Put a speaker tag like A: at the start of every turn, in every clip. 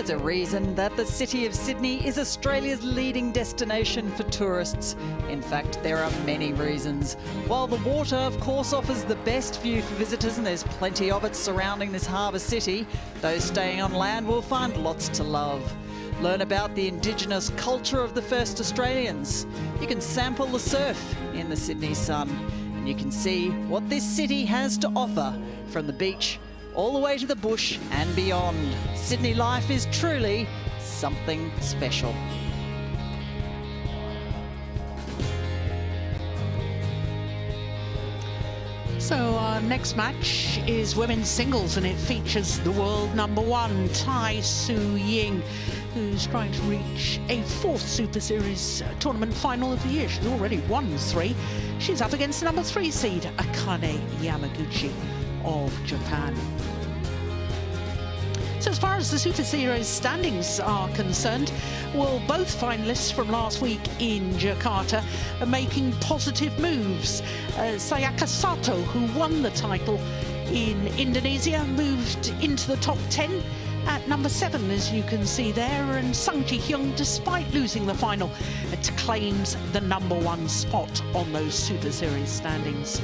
A: There's a reason that the city of Sydney is Australia's leading destination for tourists. In fact, there are many reasons. While the water, of course, offers the best view for visitors, and there's plenty of it surrounding this harbour city, those staying on land will find lots to love. Learn about the Indigenous culture of the first Australians. You can sample the surf in the Sydney sun, and you can see what this city has to offer from the beach all the way to the bush and beyond. Sydney life is truly something special.
B: So our next match is women's singles, and it features the world #1, Tzu Ying, who's trying to reach a 4th Super Series tournament final of the year. She's already won 3. She's up against the #3 seed, Akane Yamaguchi of Japan. So as far as the Super Series standings are concerned, well, both finalists from last week in Jakarta are making positive moves. Sayaka Sato, who won the title in Indonesia, moved into the top 10 at #7, as you can see there, and Sung Ji-hyung, despite losing the final, claims the #1 spot on those Super Series standings.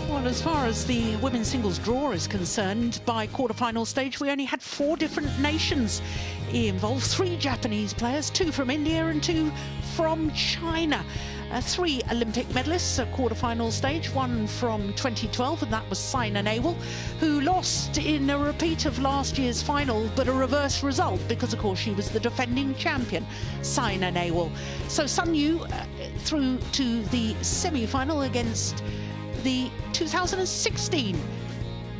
B: Well, as far as the women's singles draw is concerned, by quarter-final stage, we only had 4 different nations involved. 3 Japanese players, 2 from India and 2 from China. 3 Olympic medalists at quarter-final stage, 1 from 2012, and that was Saina Nehwal, who lost in a repeat of last year's final, but a reverse result, because, of course, she was the defending champion, Saina Nehwal. So Sun Yu through to the semi-final against the 2016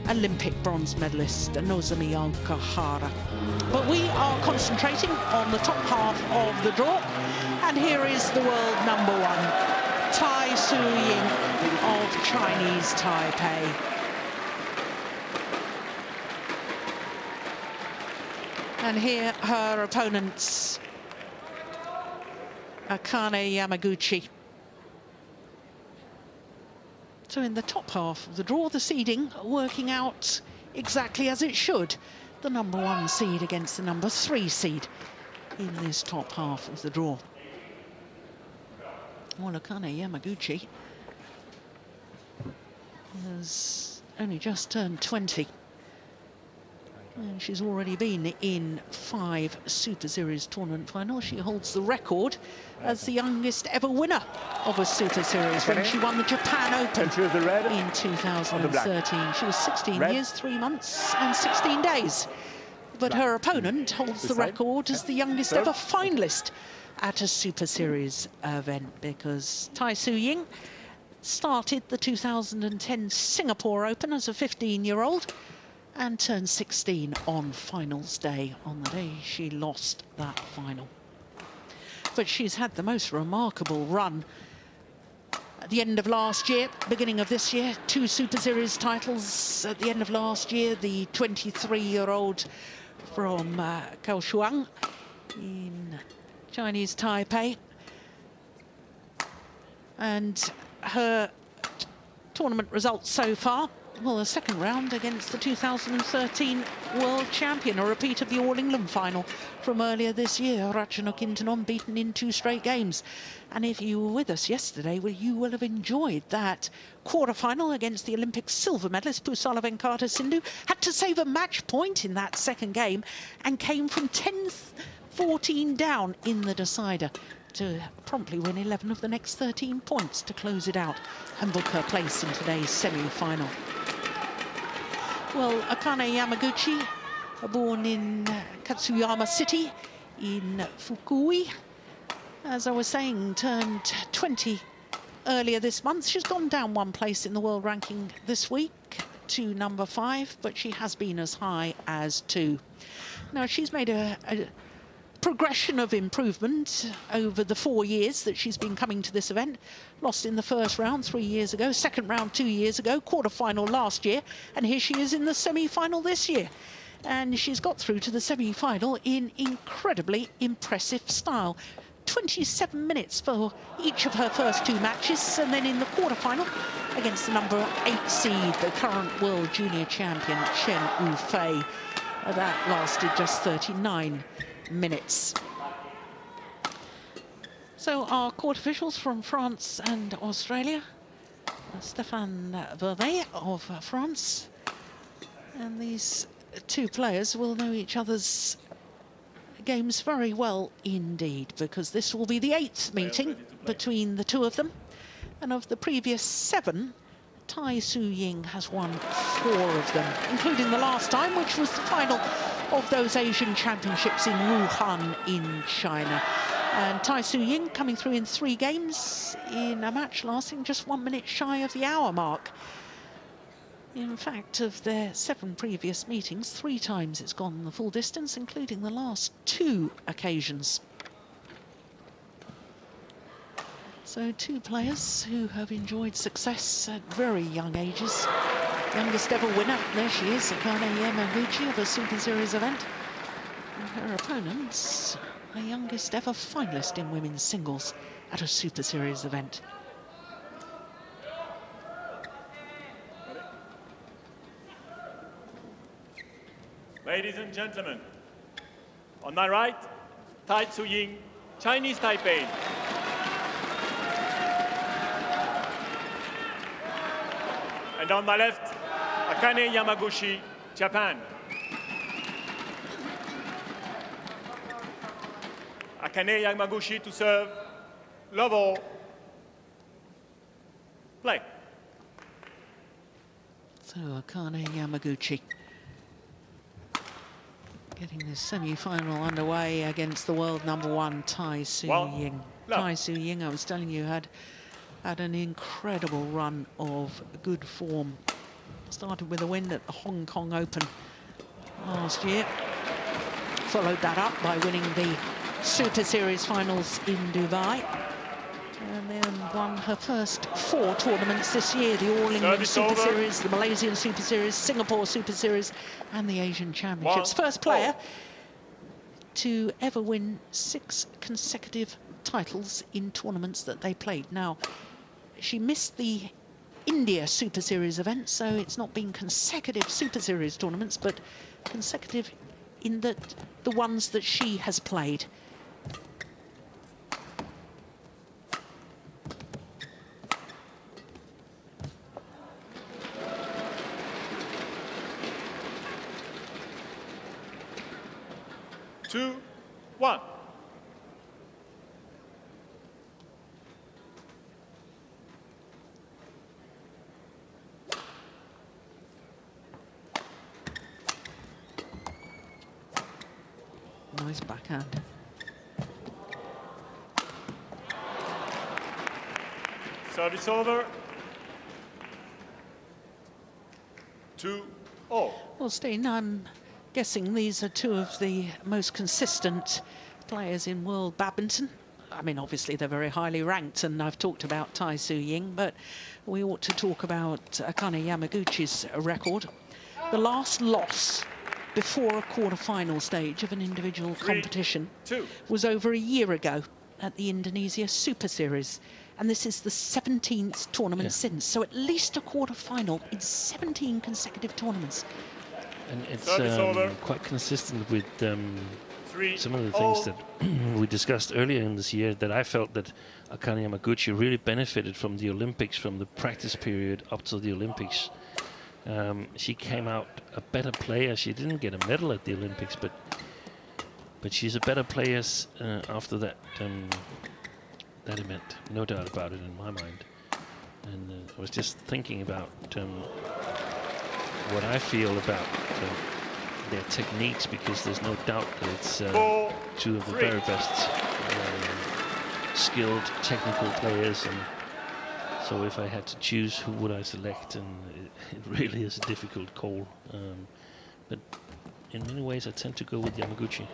B: Olympic bronze medalist Nozomi Okahara. But we are concentrating on the top half of the draw, and here is the world #1, Tzu Ying of Chinese Taipei. And here her opponents, Akane Yamaguchi. So in the top half of the draw, the seeding working out exactly as it should. The #1 seed against the #3 seed in this top half of the draw. Well, Akane Yamaguchi has only just turned 20. And she's already been in 5 Super Series tournament finals. She holds the record as the youngest ever winner of a Super Series when she won the Japan Open in 2013. She was 16 years, 3 months and 16 days. But her opponent holds the record as the youngest ever finalist at a Super Series event, because Tzu Ying started the 2010 Singapore Open as a 15-year-old and turned 16 on finals day, on the day she lost that final. But she's had the most remarkable run. At the end of last year, beginning of this year, 2 Super Series titles. At the end of last year, the 23-year-old from Kaohsiung in Chinese Taipei. And her tournament results so far, well, the second round against the 2013 world champion, a repeat of the All England final from earlier this year. Ratchanok-Intanon beaten in 2 straight games. And if you were with us yesterday, well, you will have enjoyed that quarter-final against the Olympic silver medalist Pusala Venkata Sindhu. Had to save a match point in that second game and came from 10-14 down in the decider to promptly win 11 of the next 13 points to close it out and book her place in today's semi-final. Well, Akane Yamaguchi, born in Katsuyama City in Fukui, as I was saying, turned 20 earlier this month. She's gone down 1 place in the world ranking this week to #5, but she has been as high as 2. Now, she's made a progression of improvement over the 4 years that she's been coming to this event. Lost in the first round 3 years ago, second round 2 years ago, quarter-final last year, and here she is in the semi-final this year. And she's got through to the semi-final in incredibly impressive style. 27 minutes for each of her first 2 matches, and then in the quarter-final against the #8 seed, the current world junior champion, Chen Yufei. That lasted just 39 minutes. So our court officials from France and Australia, Stéphane Vervet of France, and these two players will know each other's games very well indeed, because this will be the 8th meeting between the two of them. And of the previous 7, Tzu Ying has won 4 of them, including the last time, which was the final of those Asian Championships in Wuhan in China. And Tzu Ying coming through in 3 games in a match lasting just 1 minute shy of the hour mark. In fact, of their 7 previous meetings, 3 times it's gone the full distance, including the last 2 occasions. So 2 players who have enjoyed success at very young ages. Youngest ever winner, there she is, Akane Yamaguchi of a Super Series event. And her opponents, the youngest ever finalist in women's singles at a Super Series event.
C: Ladies and gentlemen, on my right, Tzu Ying, Chinese Taipei. And on my left, Akane Yamaguchi, Japan. Akane Yamaguchi to serve, love all, play.
B: So Akane Yamaguchi getting this semi-final underway against the world #1 Tzu Ying. Tzu Ying, I was telling you, had an incredible run of good form. Started with a win at the Hong Kong Open last year. Followed that up by winning the Super Series finals in Dubai. And then won her first 4 tournaments this year: the All England Super Series, the Malaysian Super Series, Singapore Super Series, and the Asian Championships. First player to ever win 6 consecutive titles in tournaments that they played. Now, she missed the India Super Series event, so it's not been consecutive Super Series tournaments, but consecutive in the ones that she has played.
C: Two, one.
B: Nice backhand.
C: Service over. 2-0.
B: Well, Steen, I'm guessing these are 2 of the most consistent players in world badminton. I mean, obviously they're very highly ranked, and I've talked about Tzu Ying, but we ought to talk about Akane Yamaguchi's record. The last loss before a quarter-final stage of an individual competition was over a year ago at the Indonesia Super Series, and this is the 17th tournament since, so at least a quarter-final in 17 consecutive tournaments.
D: And it's quite consistent with some of the things that we discussed earlier in this year, that I felt that Akane Yamaguchi really benefited from the Olympics, from the practice period up to the Olympics. She came out a better player. She didn't get a medal at the Olympics, but she's a better player after that that event, no doubt about it in my mind. And I was just thinking about what I feel about their techniques, because there's no doubt that it's 2 of the very best skilled technical players. And so if I had to choose, who would I select? And it really is a difficult call. But in many ways, I tend to go with Yamaguchi.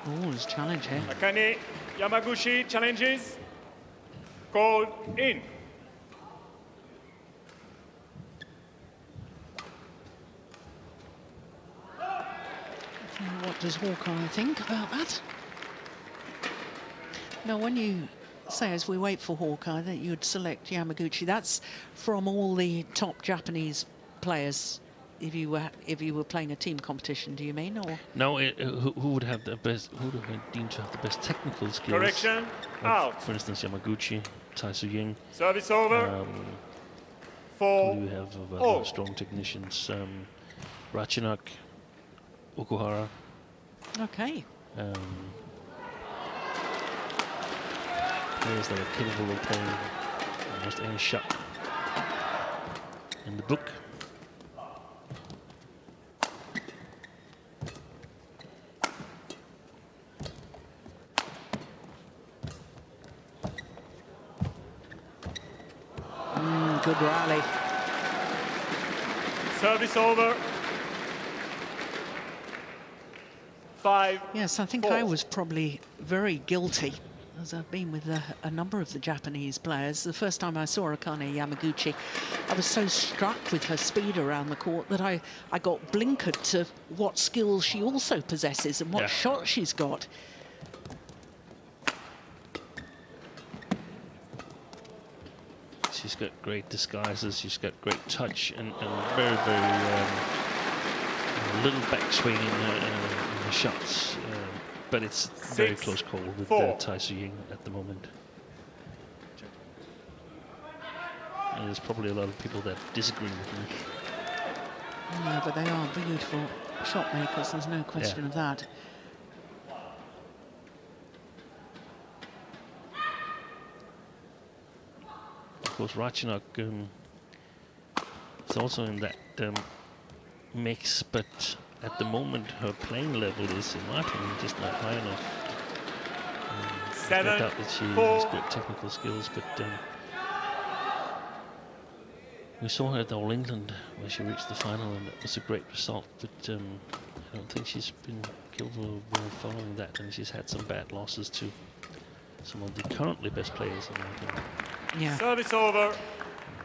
B: Always challenge here.
C: Akane Yamaguchi challenges. Called in.
B: What does Hawkeye think about that? Now, when you say, as we wait for Hawkeye, that you'd select Yamaguchi, that's from all the top Japanese players if you were playing a team competition, do you mean? Or
D: no, who would have the best? Who would have deemed to have the best technical skills?
C: Correction. Out.
D: For instance, Yamaguchi, Tzu Ying.
C: Service over.
D: Who do we have of other strong technicians? Ratchanok, Okuhara.
B: Okay.
D: Players that are capable of playing almost any shot in the book.
B: Good rally.
C: Service over. 5.
B: Yes, I think
C: 4.
B: I was probably very guilty, as I've been with a number of the Japanese players. The first time I saw Akane Yamaguchi, I was so struck with her speed around the court that I got blinkered to what skills she also possesses and what shot she's got.
D: She's got great disguises, she's got great touch, and very, very little backswing in her shots. But it's very close call with Tzu Ying at the moment. And there's probably a lot of people that disagree with me.
B: Yeah, but they are beautiful shot makers, there's no question of that.
D: Of course, Ratchanok is also in that mix, but at the moment her playing level is, in my opinion, just not high enough. I doubt that she has great technical skills, but we saw her at the All England where she reached the final, and it was a great result, but I don't think she's been capable of following that, and she's had some bad losses to some of the currently best players in my opinion.
B: Yeah.
C: Service over.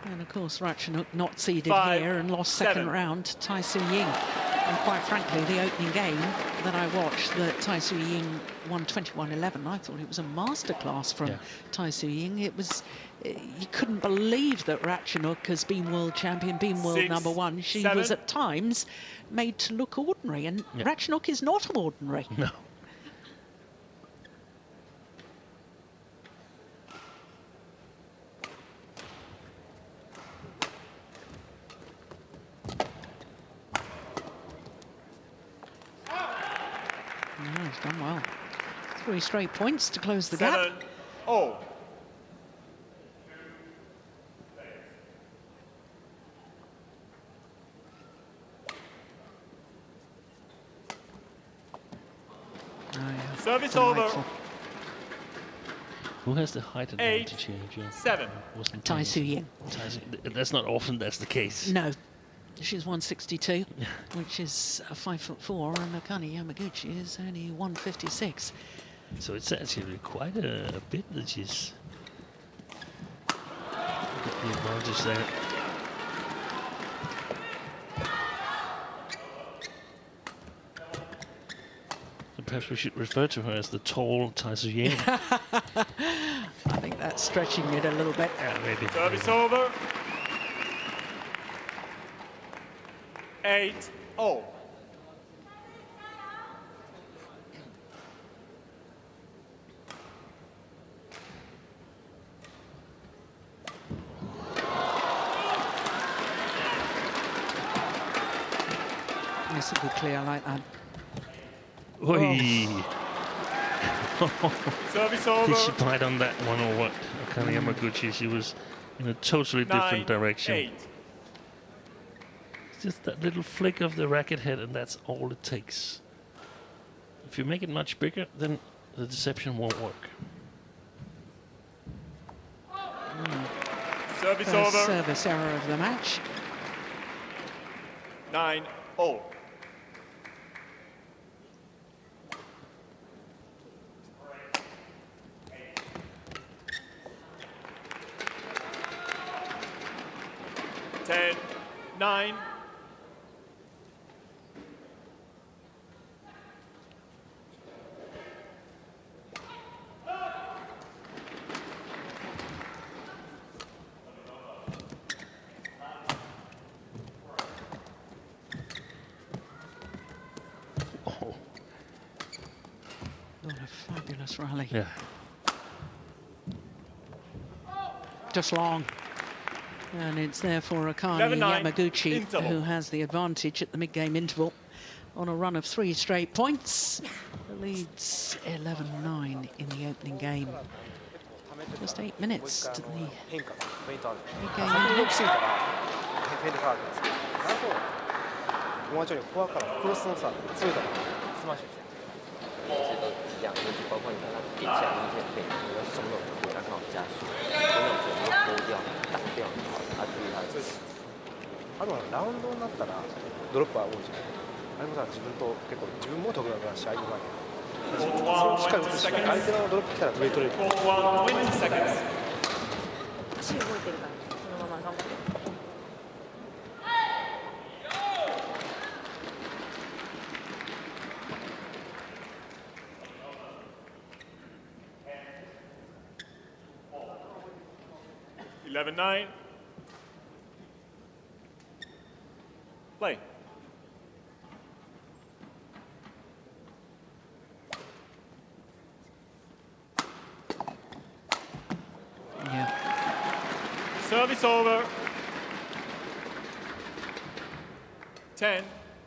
B: And of course, Ratchanok not seeded
C: 5,
B: here and lost
C: 7.
B: second round to Tzu Ying. And quite frankly, the opening game that I watched, that Tzu Ying won 21-11, I thought it was a masterclass from Tzu Ying. It was, you couldn't believe that Ratchanok has been world champion, been world
C: 6,
B: number one. She
C: 7.
B: was at times made to look ordinary, and Ratchanok is not ordinary.
D: No.
B: He's done well. 3 straight points to close the
C: 7.
B: gap.
C: Oh. Service over.
D: Who has the height advantage here?
C: 7.
B: Tzu Ying.
D: That's not often that's the case.
B: No. She's 162, which is 5'4", and Akane Yamaguchi is only 156.
D: So it's actually quite a bit that she's got the advantage there. So perhaps we should refer to her as the tall Tzu Ying.
B: I think that's stretching it a little bit.
D: Yeah, maybe.
C: Service over. 8-0.
B: It's a good clear like that.
D: Oi.
C: Service over.
D: Did she bite on that one or what? Akane Yamaguchi, she was in a totally different direction.
C: 9-8.
D: Just that little flick of the racket head, and that's all it takes. If you make it much bigger, then the deception won't work.
C: Service
B: First
C: over.
B: service error of the match.
C: 9-0. Ten, 9.
B: What a fabulous rally.
D: Yeah.
B: Just long. And it's there for Akane
C: 11-9
B: Yamaguchi,
C: interval.
B: who has the advantage at the mid-game interval on a run of 3 straight points. The leads 11-9 in the opening game. Just 8 minutes to the mid-game interval.
E: もうちょいフォアからクロスのさ強い球スマッシュして2个包括你把它点起来，明显可以那个松的回来刚好加速，真的觉得勾掉、挡掉，他注意他的。あとはラウンドになったらドロップは多いじゃない。あれもさ自分と結構自分も得意だから試合うまい。しっかり打つし相手のドロップ来たら上取れる。
F: 足動いてるからそのまま頑張って。
C: 11-9. Play.
B: Yeah.
C: Service over. 10-11.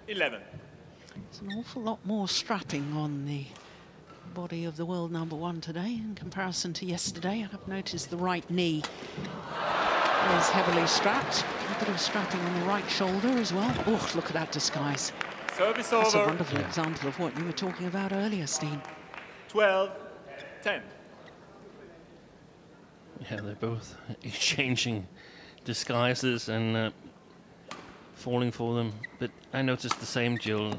B: There's an awful lot more strapping on the body of the world #1 today in comparison to yesterday. I've noticed the right knee is heavily strapped. A bit of strapping on the right shoulder as well. Oh, look at that disguise.
C: Service
B: That's a
C: over.
B: wonderful example of what you were talking about earlier, Steen.
C: 12-10.
D: Yeah, they're both exchanging disguises and falling for them. But I noticed the same, Jill,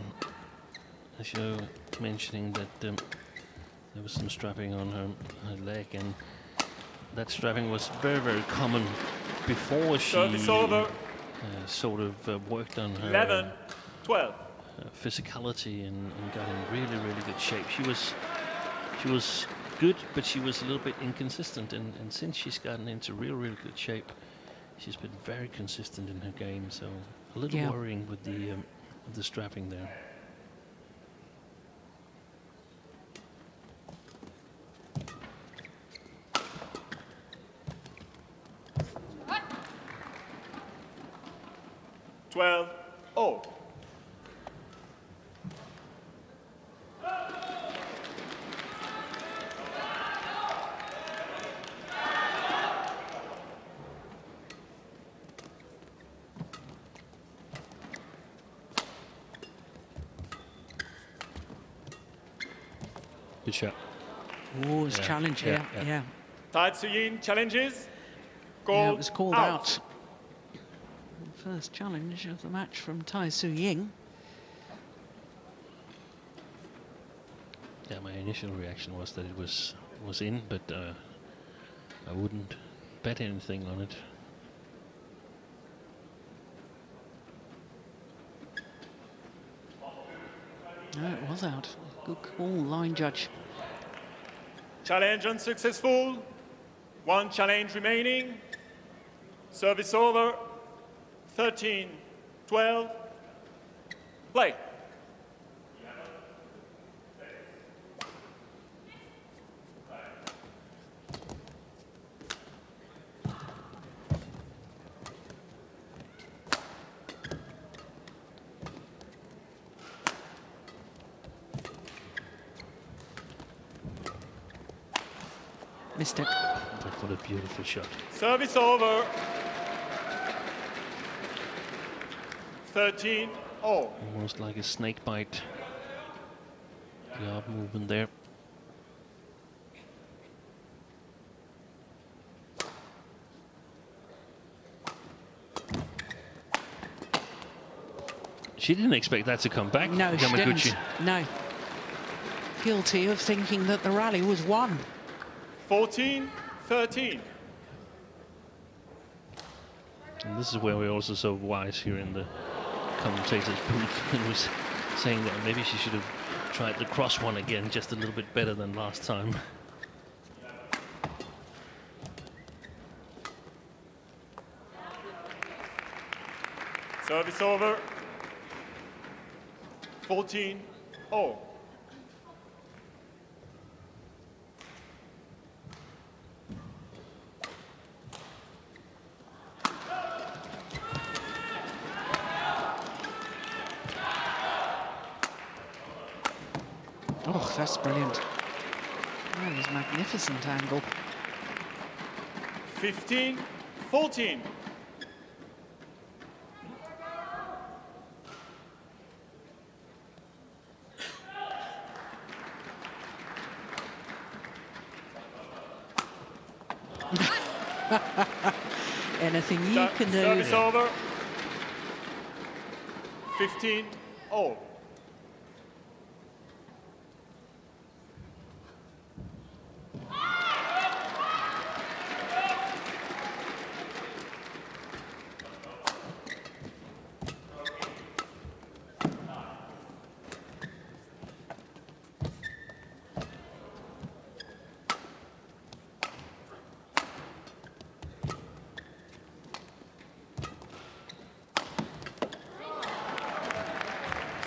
D: as you're mentioning that there was some strapping on her leg, and that strapping was very, very common before she sort of worked on her
C: 11-12.
D: physicality and got in really, really good shape. She was good, but she was a little bit inconsistent, and since she's gotten into real, really good shape, she's been very consistent in her game. So a little worrying with the strapping there.
C: Oh.
D: Good shot.
B: Oh, it's challenge here. Yeah.
C: Tzu Ying challenges.
B: Yeah, it was called out. First challenge of the match from Tzu Ying.
D: Yeah, my initial reaction was that it was in, but I wouldn't bet anything on it.
B: No, it was out. Good call, line judge.
C: Challenge unsuccessful. 1 challenge remaining. Service over. 13-12. Play.
B: Missed it.
D: What a beautiful shot.
C: Service over. 13-0.
D: Almost like a snake bite. The arm movement there. She didn't expect that to come back.
B: No, she
D: Yamaguchi.
B: didn't. No. Guilty of thinking that the rally was won.
C: 14-13.
D: And this is where we're also so wise here in the commentator's booth. And was saying that maybe she should have tried the cross one again, just a little bit better than last time.
C: Service over. 14-0.
B: Oh, that's brilliant. That is magnificent angle.
C: 15-14.
B: Anything you can do.
C: Service over. 15-all.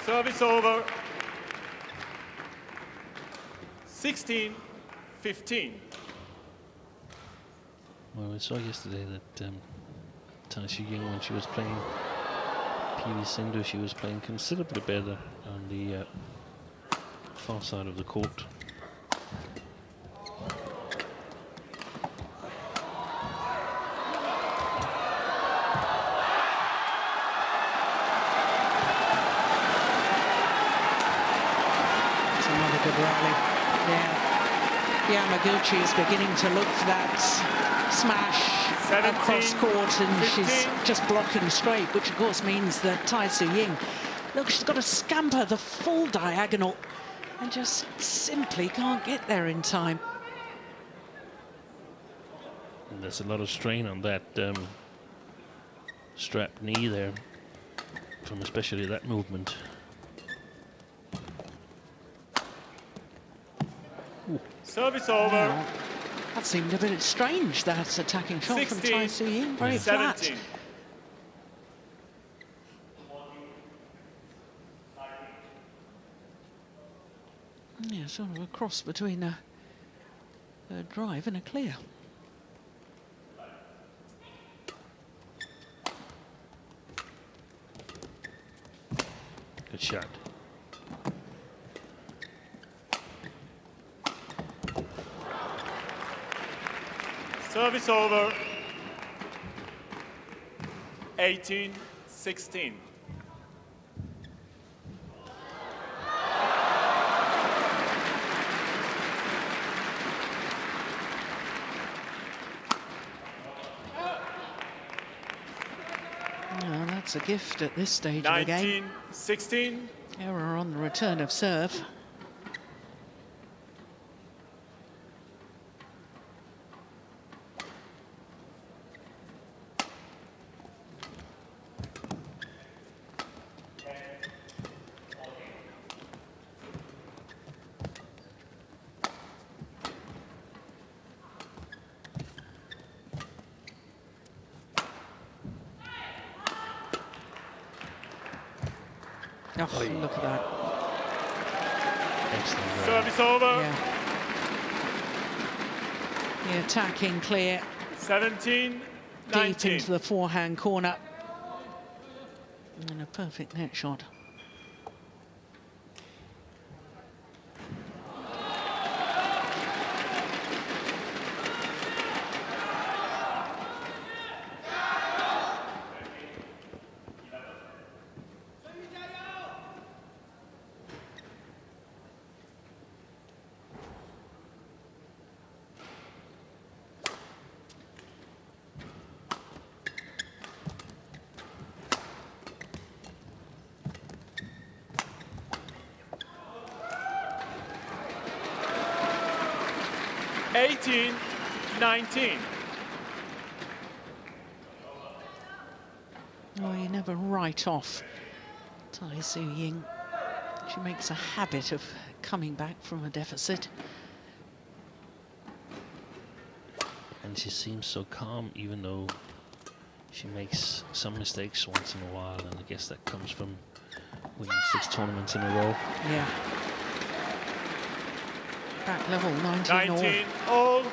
C: Service over. 16-15.
D: Well, we saw yesterday that Tzu Ying, when she was playing PV Sindhu, she was playing considerably better on the far side of the court.
B: Rally. Yeah, Yamaguchi is beginning to look for that smash across court, and she's just blocking straight, which of course means that Tzu Ying, look, she's got to scamper the full diagonal and just simply can't get there in time.
D: And there's a lot of strain on that strap knee there, from especially that movement.
C: Service over.
B: Yeah. That seemed a bit strange, that attacking shot from Tzu Ying. Very flat. Yeah, sort of a cross between a drive and a clear.
D: Good shot.
C: Service over. 18-16.
B: Well, that's a gift at this stage of the game.
C: 19-16.
B: Error on the return of serve. Oh, look at that.
D: Excellent.
C: Service over.
B: Yeah. The attacking clear.
C: 17-19.
B: Deep into the forehand corner. And a perfect net shot. Oh, you never write off Tzu Ying. She makes a habit of coming back from a deficit.
D: And she seems so calm, even though she makes some mistakes once in a while, and I guess that comes from winning 6 tournaments in a row.
B: Yeah. Back level, 19
C: all.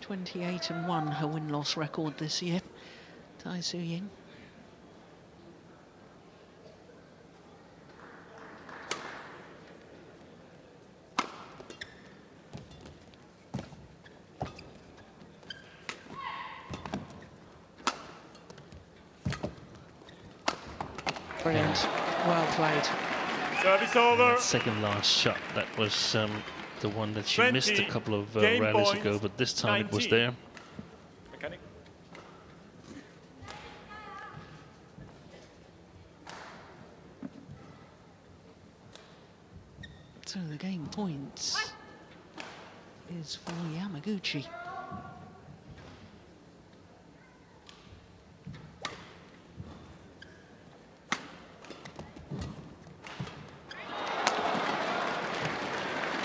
B: .28-1 her win-loss record this year. Tzu Ying. Brilliant. Well played.
C: Service over.
D: That second last shot, that was the one that she
C: 20
D: missed a couple of
C: game
D: rallies
C: points,
D: ago, but this time it was
C: 19.
D: there.
C: Mechanic.
B: So the game points is for Yamaguchi.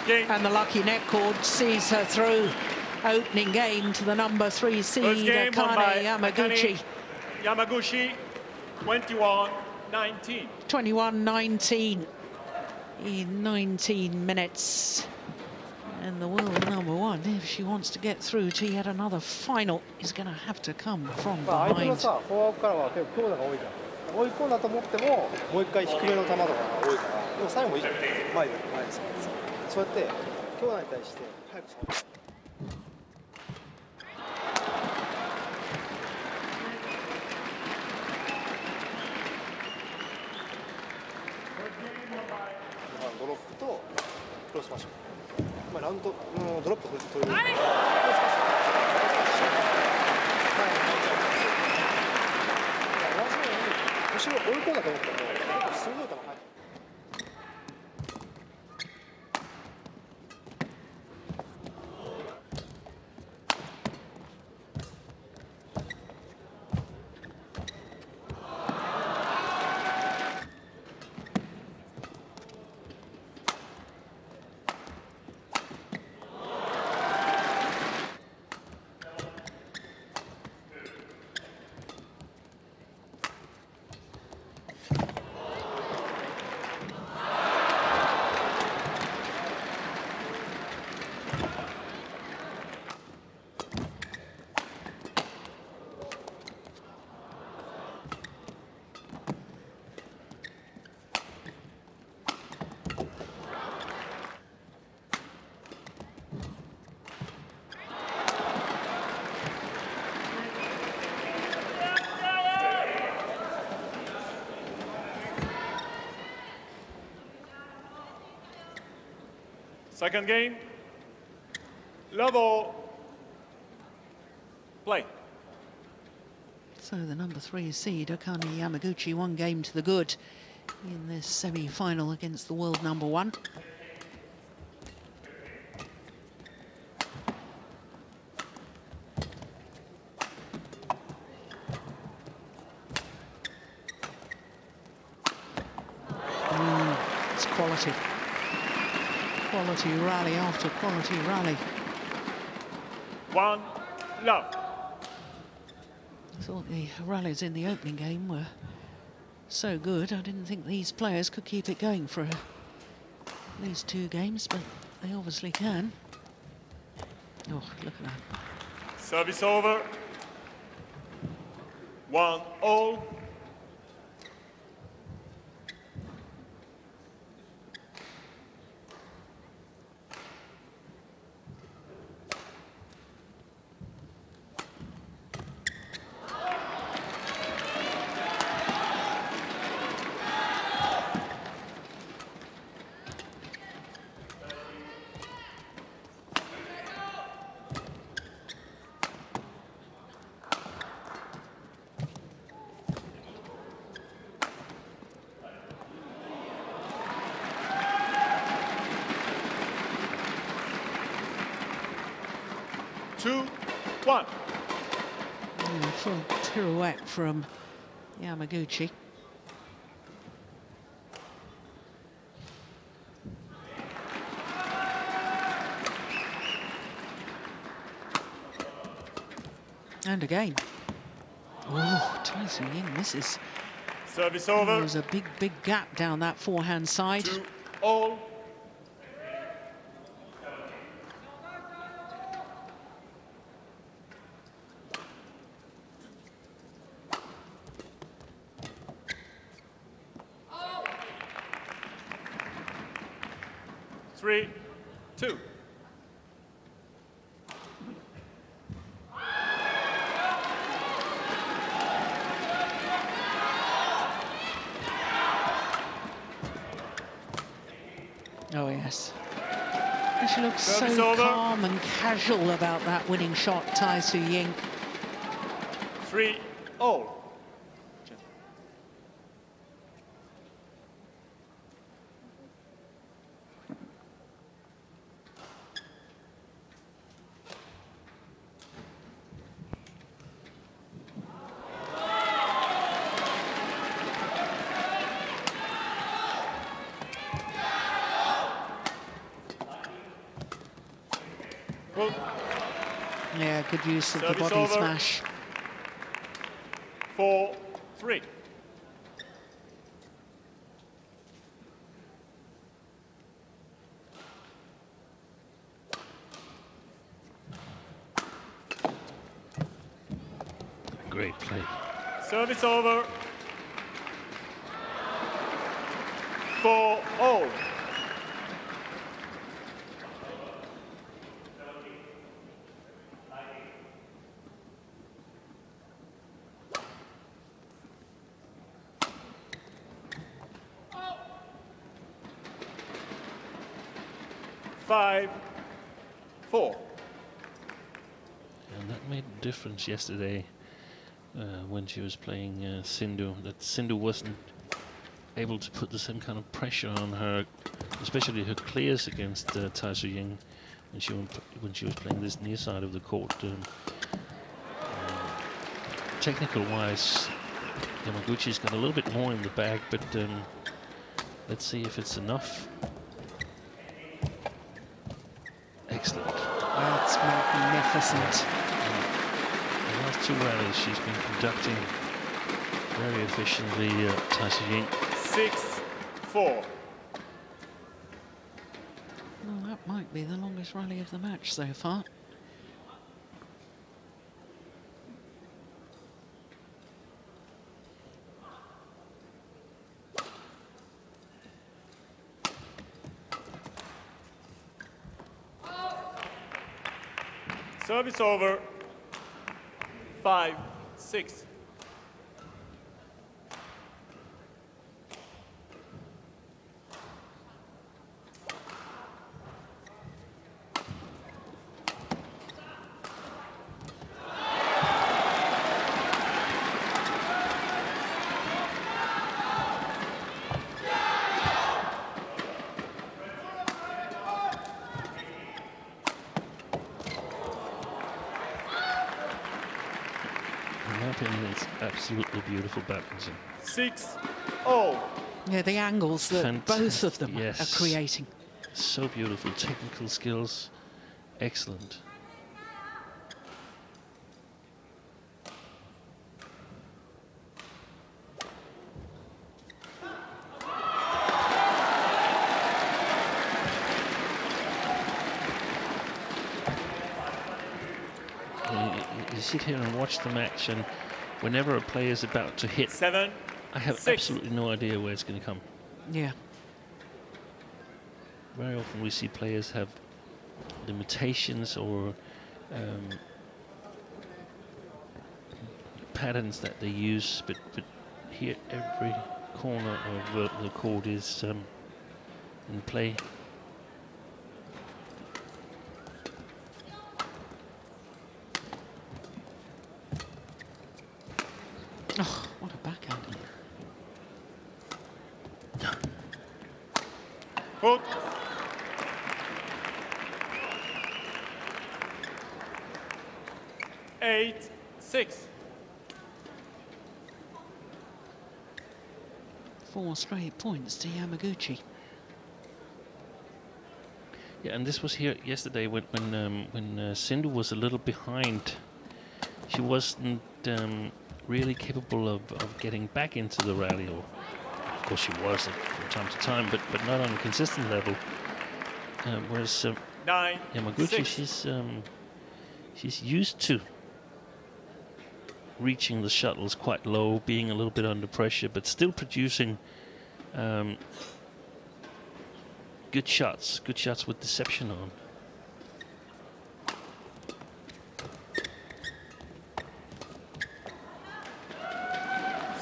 C: Game.
B: And the lucky net cord sees her through. Opening game to the number 3 seed,
C: First game won by
B: Akane Yamaguchi.
C: Akane Yamaguchi, 21-19.
B: 21-19 in 19 minutes. And the world number 1, if she wants to get through to yet another final, is going to have to come from
G: 相手の
B: behind.
G: さ、フォアからは結構強打が多いじゃん。追い込んだと思っても、もう一回低めの球とかが多いから、でも最後いいじゃん。前で前です。そうやって強打に対して早く触る。ドロップとクロスマッシュ。まあラウンドのドロップ取る。後ろ追い込んだと思っても、鋭い球入る。
C: Second game. Level. Play.
B: So the number 3 seed, Akane Yamaguchi, 1 game to the good in this semi-final against the world number 1. It's quality. Quality rally after quality rally.
C: 1 love.
B: I thought the rallies in the opening game were so good. I didn't think these players could keep it going for at least 2 games, but they obviously can. Oh, look at that.
C: Service over. 1-all. Two, one.
B: Full pirouette from Yamaguchi. And again. Oh, Tzu Ying misses.
C: Service over.
B: There's a big gap down that forehand side.
C: 2-all. Three, two.
B: Yes. And she looks
C: Service
B: so
C: over.
B: calm and casual about that winning shot, Tzu Ying.
C: 3-0.
B: Yeah, good use of the
C: Service
B: body
C: over.
B: smash.
C: 4-3.
D: Great play.
C: Service over. 4-0. Five, 4.
D: And that made a difference yesterday when she was playing Sindhu, that Sindhu wasn't able to put the same kind of pressure on her, especially her clears against Tzu Ying when she was playing this near side of the court. Technical-wise, Yamaguchi's got a little bit more in the bag, but let's see if it's enough. Excellent.
B: That's magnificent.
D: The last 2 rallies she's been conducting very efficiently, Tzu Ying.
C: 6-4.
B: Well, that might be the longest rally of the match so far.
C: Service over. 5-6.
D: In my opinion, it's absolutely beautiful badminton.
C: 6-0.
B: Yeah, the angles that both of them
D: Yes.
B: are creating.
D: So beautiful, technical skills, excellent. You sit here and watch the match, and whenever a player is about to hit,
C: 7,
D: I have
C: 6.
D: absolutely no idea where it's going to come.
B: Yeah.
D: Very often we see players have limitations or patterns that they use, but here every corner of the court is in play.
B: Oh, what a backhand.
C: Hook. Eight, 6.
B: 4 straight points to Yamaguchi.
D: Yeah, and this was here yesterday when Sindhu was a little behind. She wasn't really capable of getting back into the rally, or of course she was from time to time, but not on a consistent level. Whereas
C: 9,
D: Yamaguchi,
C: 6.
D: she's used to reaching the shuttles quite low, being a little bit under pressure, but still producing good shots with deception on.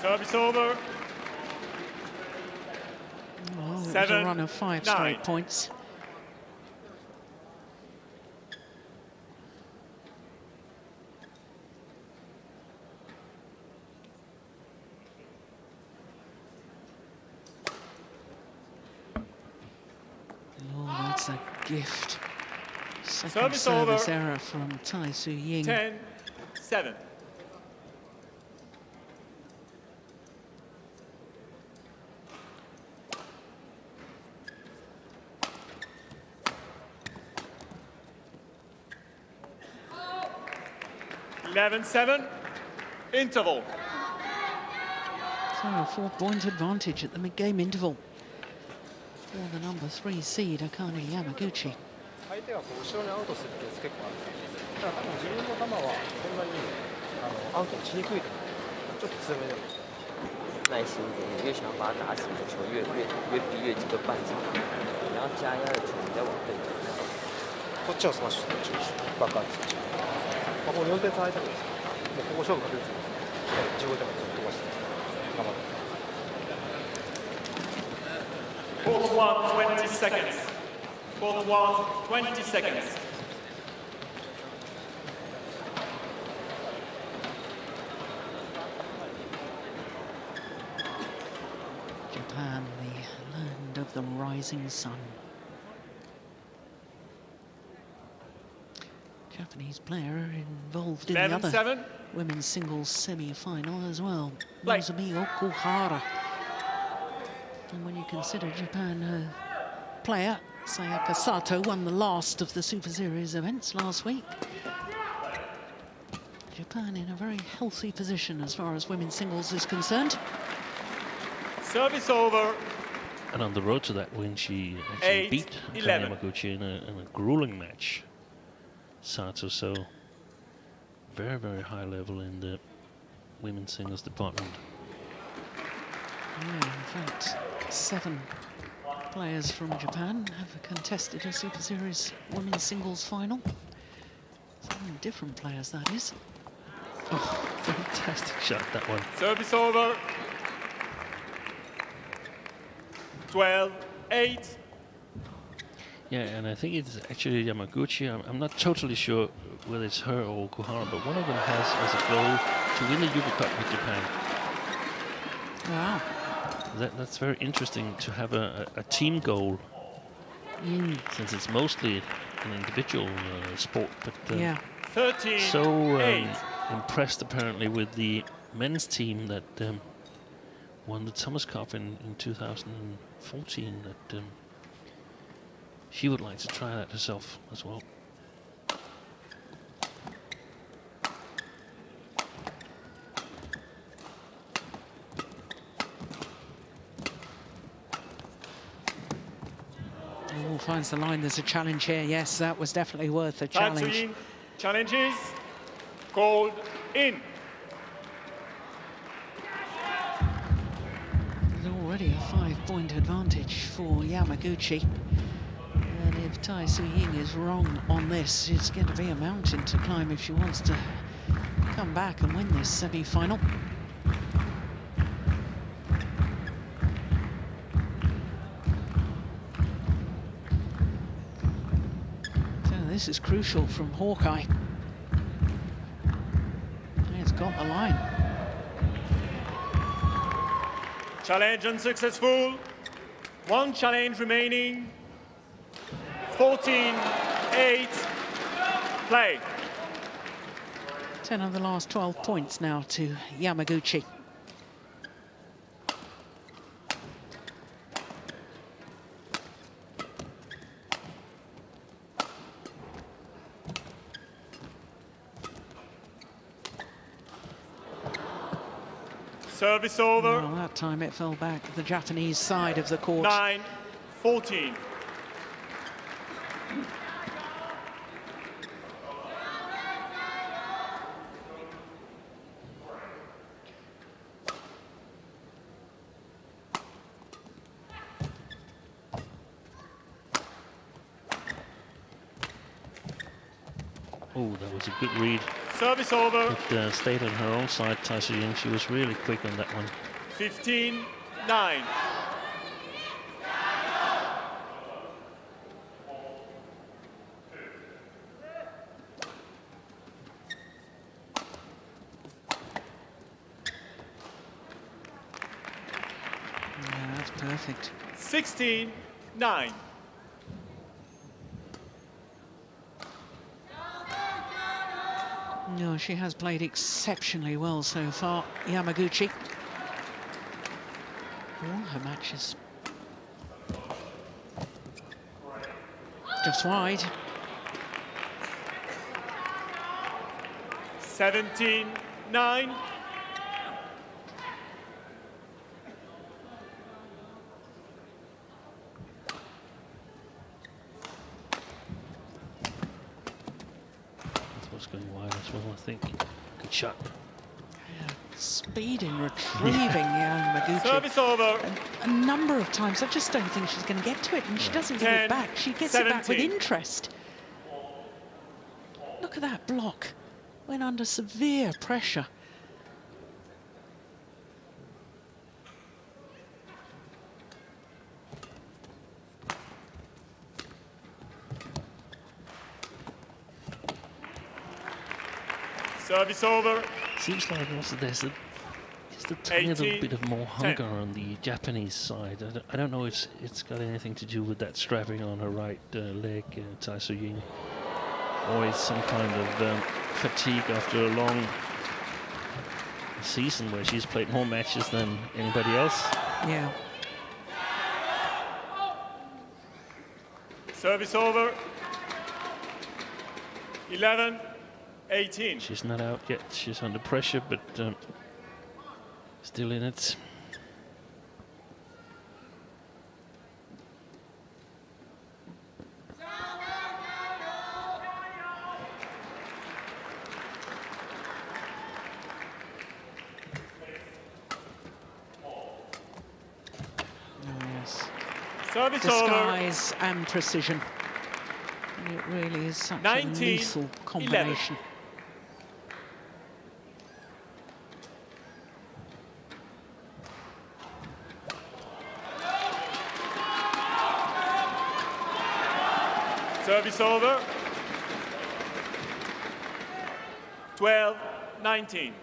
C: Service over.
B: Oh, it was a
C: 7,
B: run of 5
C: 9.
B: straight points. gift. Second
C: Service
B: service
C: over.
B: error from Tzu Ying.
C: 10-7. (11-7). Interval.
B: So a 4-point advantage at the mid-game interval for the number 3 seed, Akane Yamaguchi.
G: 相手がこう後ろにアウトするケース結構あるんで、だから多分自分の球はそんなにアウトしにくいと思う。ちょっと強めでも。
E: 耐心一点，越想要把它打死的球越逼越几个半场，你要加压的球你再往对角。
G: こっちはスマッシュしてるし、バックアウトする。まあこの4点差空いたんですよ。もうここ勝負が出てるんですよ。15点まで飛ばして頑張って。
C: Fourth one, 20 seconds. Fourth one, 20 seconds.
B: Japan, the land of the rising sun. Japanese player involved in the other
C: 11-7.
B: women's singles semi-final as well.
C: Play.
B: Nozomi Okuhara. And when you consider Japan, player Sayaka Sato won the last of the Super Series events last week. Japan in a very healthy position as far as women's singles is concerned.
C: Service over.
D: And on the road to that win, she actually beat Akane Yamaguchi in a grueling match. Sato, so very, very high level in the women's singles department.
B: Yeah, in fact, 7 players from Japan have contested a Super Series women's singles final. 7 different players, that is.
D: Oh, fantastic shot, that one.
C: Service over. 12-8.
D: Yeah, and I think it's actually Yamaguchi. I'm not totally sure whether it's her or Okuhara, but one of them has as a goal to win the Yugo Cup with Japan.
B: Wow.
D: That's very interesting to have a team goal, since it's mostly an individual sport. But
B: yeah.
C: 13,
D: so
C: 8.
D: impressed apparently with the men's team that won the Thomas Cup in 2014 that she would like to try that herself as well.
B: Oh, finds the line. There's a challenge here. Yes, that was definitely worth a challenge.
C: Tzu Ying challenges. Called in.
B: There's already a 5-point advantage for Yamaguchi. And if Tzu Ying is wrong on this, it's going to be a mountain to climb if she wants to come back and win this semi-final. So this is crucial from Hawkeye. It's got the line.
C: Challenge unsuccessful. 1 challenge remaining. 14-8. Play.
B: 10 of the last 12 points now to Yamaguchi.
C: Service over.
B: Well, that time it fell back the Japanese side of the court.
C: 9-14.
D: Oh, that was a good read.
C: Service over.
D: It stayed on her own side, Tzu Ying. She was really quick on that one.
C: 15-9.
B: Yeah, that's perfect.
C: 16-9.
B: No, she has played exceptionally well so far, Yamaguchi. All her matches. Just wide.
C: 17-9.
D: That's going wide as well, I think. Good shot.
B: Speed in retrieving Yamaguchi.
C: Service over.
B: A number of times, I just don't think she's going to get to it, and she doesn't get it back. She gets it back with interest. Look at that block. Went under severe pressure.
C: Service over.
D: Seems like also there's just a tiny little bit of more hunger on the Japanese side. I don't know if it's got anything to do with that strapping on her right leg, Tzu Ying, or it's some kind of fatigue after a long season where she's played more matches than anybody else.
B: Yeah.
C: Service over. 11-18.
D: She's not out yet. She's under pressure, but still in it.
C: Service over.
B: Disguise and precision. And it really is such a lethal combination.
C: 11. Service over. 12-19.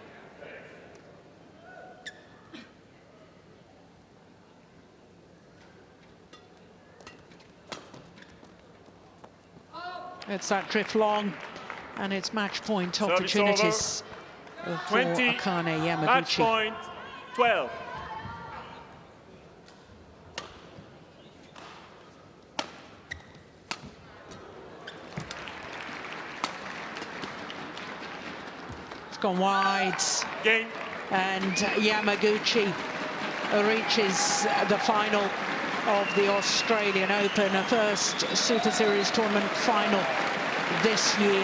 B: It's that drift long, and it's match point opportunities for
C: 20,
B: Akane Yamaguchi.
C: Match point 12.
B: It's gone wide.
C: Game.
B: And Yamaguchi reaches the final of the Australian Open, a first Super Series tournament final this year,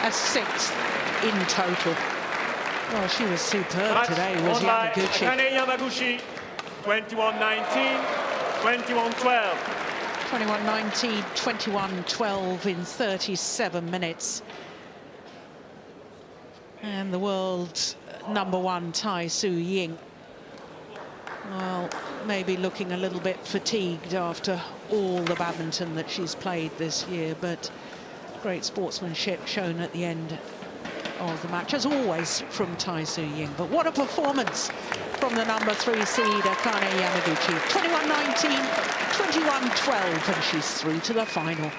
B: a 6th in total. Well, she was superb today, was Yamaguchi.
C: Akane Yamaguchi, 21-19, 21-12.
B: 21-19, 21-12 in 37 minutes. And the world's #1, Tzu Ying, well, maybe looking a little bit fatigued after all the badminton that she's played this year, but great sportsmanship shown at the end of the match, as always, from Tzu Ying. But what a performance from the #3 seed, Akane Yamaguchi. 21-19, 21-12, and she's through to the final.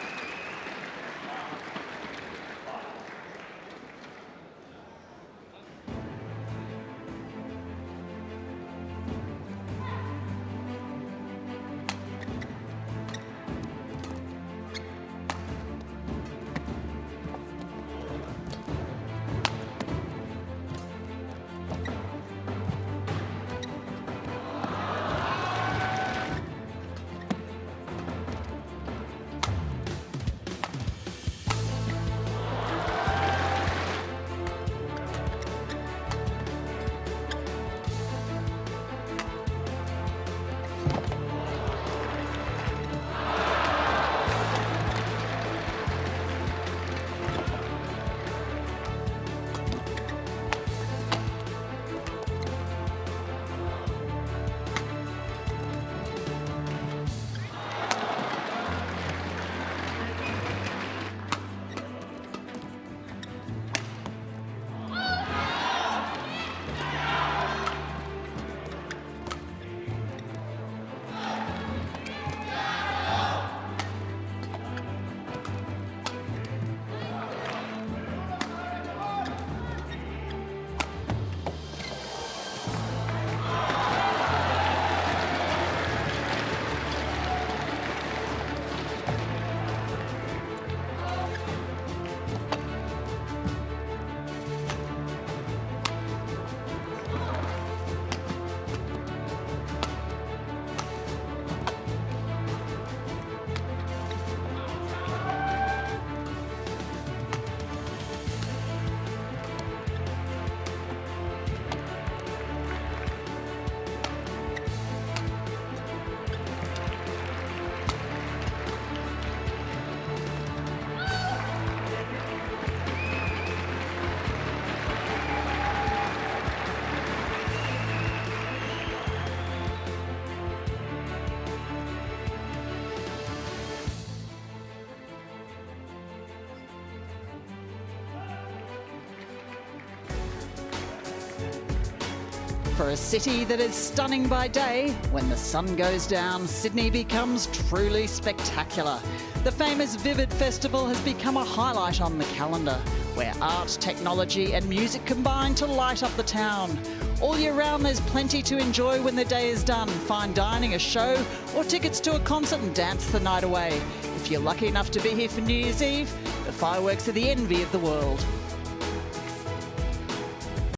A: For a city that is stunning by day, when the sun goes down, Sydney becomes truly spectacular. The famous Vivid Festival has become a highlight on the calendar, where art, technology and music combine to light up the town. All year round there's plenty to enjoy when the day is done. Fine dining, a show or tickets to a concert and dance the night away. If you're lucky enough to be here for New Year's Eve, the fireworks are the envy of the world.